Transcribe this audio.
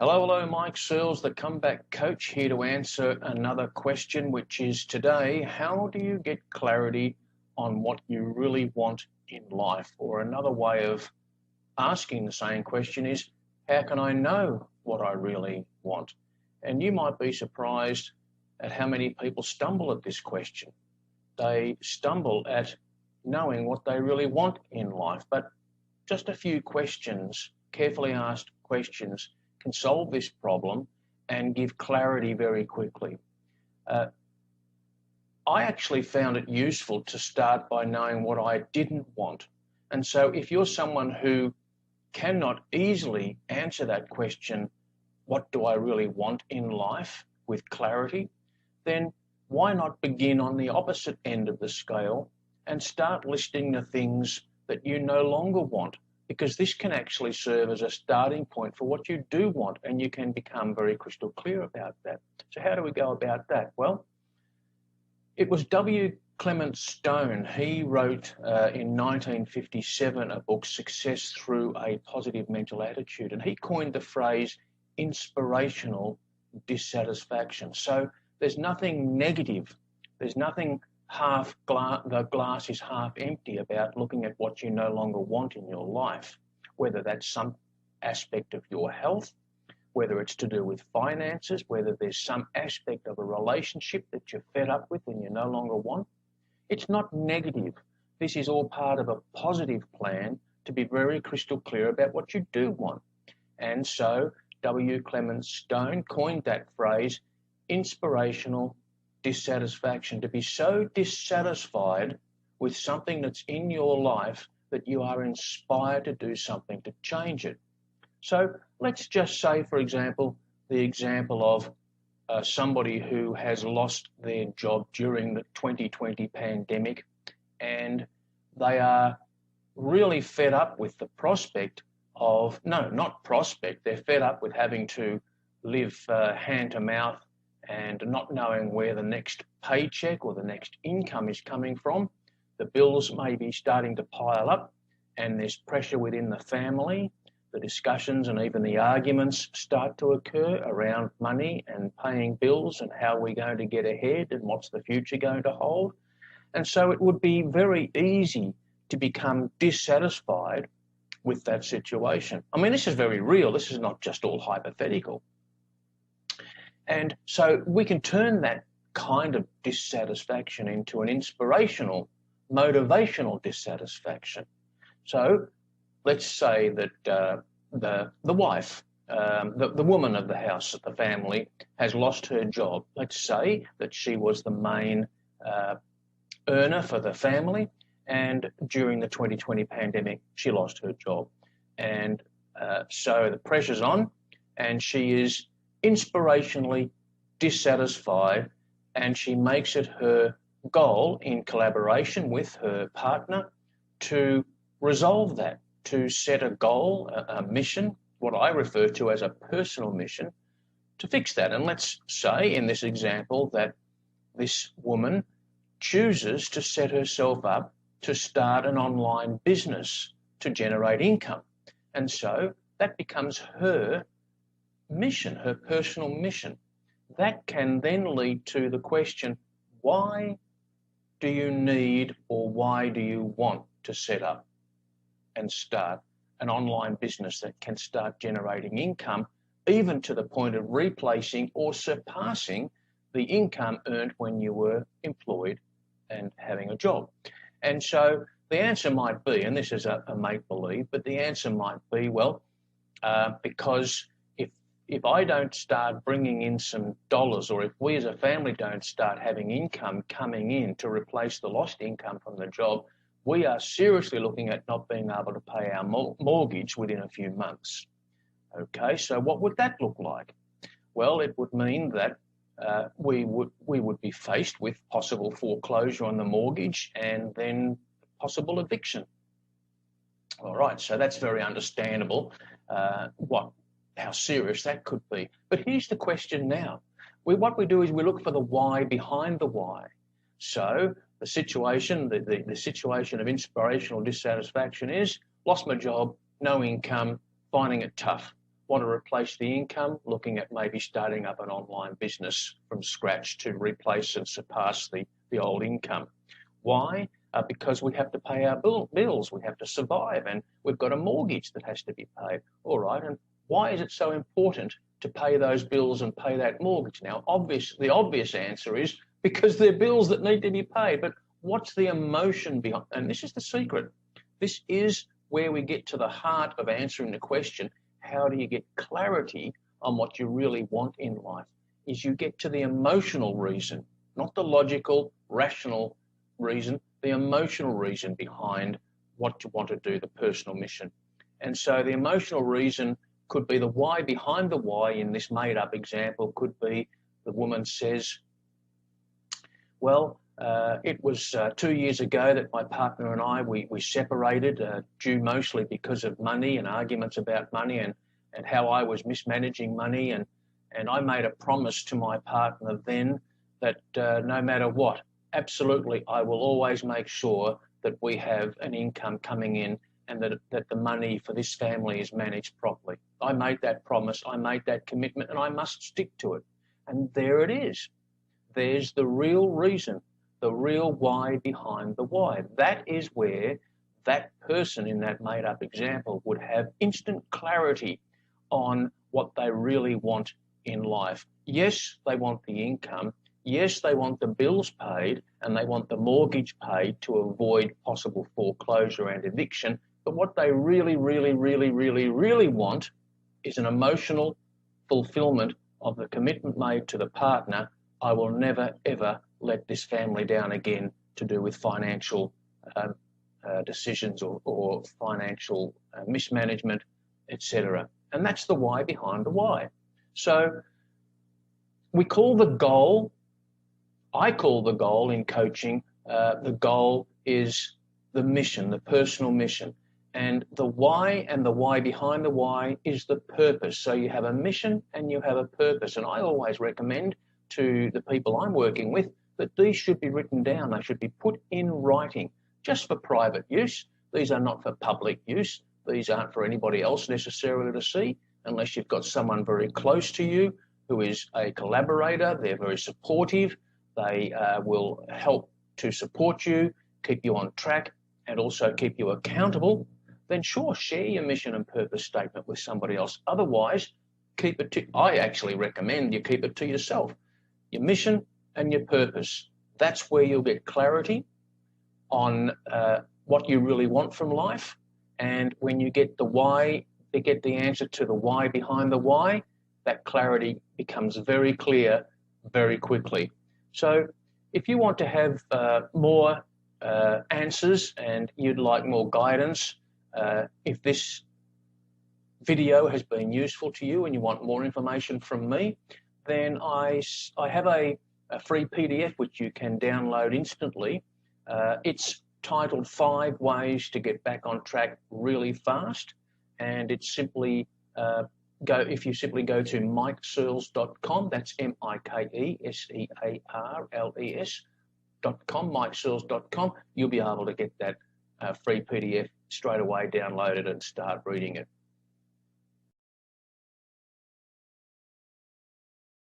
Hello, Mike Searles, the comeback coach, here to answer another question, which is today, how do you get clarity on what you really want in life? Or another way of asking the same question is, how can I know what I really want? And you might be surprised at how many people stumble at this question. They stumble at knowing what they really want in life, but just a few questions, carefully asked questions, can solve this problem and give clarity very quickly. Uh, I actually found it useful to start by knowing what I didn't want. And so if you're someone who cannot easily answer that question, what do I really want in life, with clarity, then why not begin on the opposite end of the scale and start listing the things that you no longer want? Because this can actually serve as a starting point for what you do want, and you can become very crystal clear about that. So how do we go about that? Well, it was W. Clement Stone. He wrote in 1957 a book, Success Through a Positive Mental Attitude, and he coined the phrase inspirational dissatisfaction. So there's nothing negative, there's nothing the glass is half empty about looking at what you no longer want in your life, whether that's some aspect of your health, whether it's to do with finances, whether there's some aspect of a relationship that you're fed up with and you no longer want. It's not negative. This is all part of a positive plan to be very crystal clear about what you do want. And so W. Clement Stone coined that phrase, inspirational dissatisfaction, to be so dissatisfied with something that's in your life that you are inspired to do something to change it. So let's just say, for example, the example of somebody who has lost their job during the 2020 pandemic, and they are really fed up with the prospect of, no, not prospect, they're fed up with having to live hand to mouth and not knowing where the next paycheck or the next income is coming from. The bills may be starting to pile up, and there's pressure within the family. The discussions and even the arguments start to occur around money and paying bills and how we're going to get ahead and what's the future going to hold. And so it would be very easy to become dissatisfied with that situation. I mean, this is very real. This is not just all hypothetical. And so we can turn that kind of dissatisfaction into an inspirational, motivational dissatisfaction. So let's say that the wife, the woman of the house, the family, has lost her job. Let's say that she was the main earner for the family, and during the 2020 pandemic, she lost her job. And so the pressure's on, and she is inspirationally dissatisfied, and she makes it her goal, in collaboration with her partner, to resolve that, to set a goal, a mission, what I refer to as a personal mission, to fix that. And let's say in this example that this woman chooses to set herself up to start an online business to generate income. And so that becomes her mission, her personal mission. That can then lead to the question, why do you need or why do you want to set up and start an online business that can start generating income, even to the point of replacing or surpassing the income earned when you were employed and having a job? And so the answer might be, and this is a make-believe, but the answer might be, well, because if I don't start bringing in some dollars, or if we as a family don't start having income coming in to replace the lost income from the job, we are seriously looking at not being able to pay our mortgage within a few months. Okay, so what would that look like? Well, it would mean that we would be faced with possible foreclosure on the mortgage and then possible eviction. All right, so that's very understandable. How serious that could be. But here's the question now. What we do is we look for the why behind the why. So the situation, the situation of inspirational dissatisfaction is lost my job, no income, finding it tough. Want to replace the income? Looking at maybe starting up an online business from scratch to replace and surpass the old income. Why? Because we have to pay our bills, we have to survive, and we've got a mortgage that has to be paid. All right, and why is it so important to pay those bills and pay that mortgage? Now, the obvious answer is because they're bills that need to be paid. But what's the emotion behind? And this is the secret. This is where we get to the heart of answering the question, how do you get clarity on what you really want in life? Is you get to the emotional reason, not the logical, rational reason, the emotional reason behind what you want to do, the personal mission. And so the emotional reason could be the why behind the why. In this made-up example, could be the woman says, well, it was 2 years ago that my partner and I, we separated due mostly because of money and arguments about money and how I was mismanaging money. And I made a promise to my partner then that no matter what, absolutely, I will always make sure that we have an income coming in and that the money for this family is managed properly. I made that promise, I made that commitment, and I must stick to it. And there it is. There's the real reason, the real why behind the why. That is where that person in that made-up example would have instant clarity on what they really want in life. Yes, they want the income. Yes, they want the bills paid and they want the mortgage paid to avoid possible foreclosure and eviction. But what they really, really, really, really, really want is an emotional fulfillment of the commitment made to the partner. I will never, ever let this family down again to do with financial decisions or financial mismanagement, etc. And that's the why behind the why. So we call the goal, I call the goal in coaching, the goal is the mission, the personal mission. And the why and the why behind the why is the purpose. So you have a mission and you have a purpose. And I always recommend to the people I'm working with that these should be written down. They should be put in writing just for private use. These are not for public use. These aren't for anybody else necessarily to see, unless you've got someone very close to you who is a collaborator. They're very supportive. They will help to support you, keep you on track, and also keep you accountable. Then sure, share your mission and purpose statement with somebody else. Otherwise, keep it to, I actually recommend you keep it to yourself. Your mission and your purpose. That's where you'll get clarity on what you really want from life. And when you get the why, you get the answer to the why behind the why, that clarity becomes very clear very quickly. So if you want to have more answers and you'd like more guidance, if this video has been useful to you and you want more information from me, then I have a free PDF which you can download instantly. It's titled 5 Ways to Get Back on Track Really Fast, and it's simply if you simply go to mikesearles.com, that's MikeSearles.com, mikesearles.com, you'll be able to get that free PDF straight away, download it and start reading it.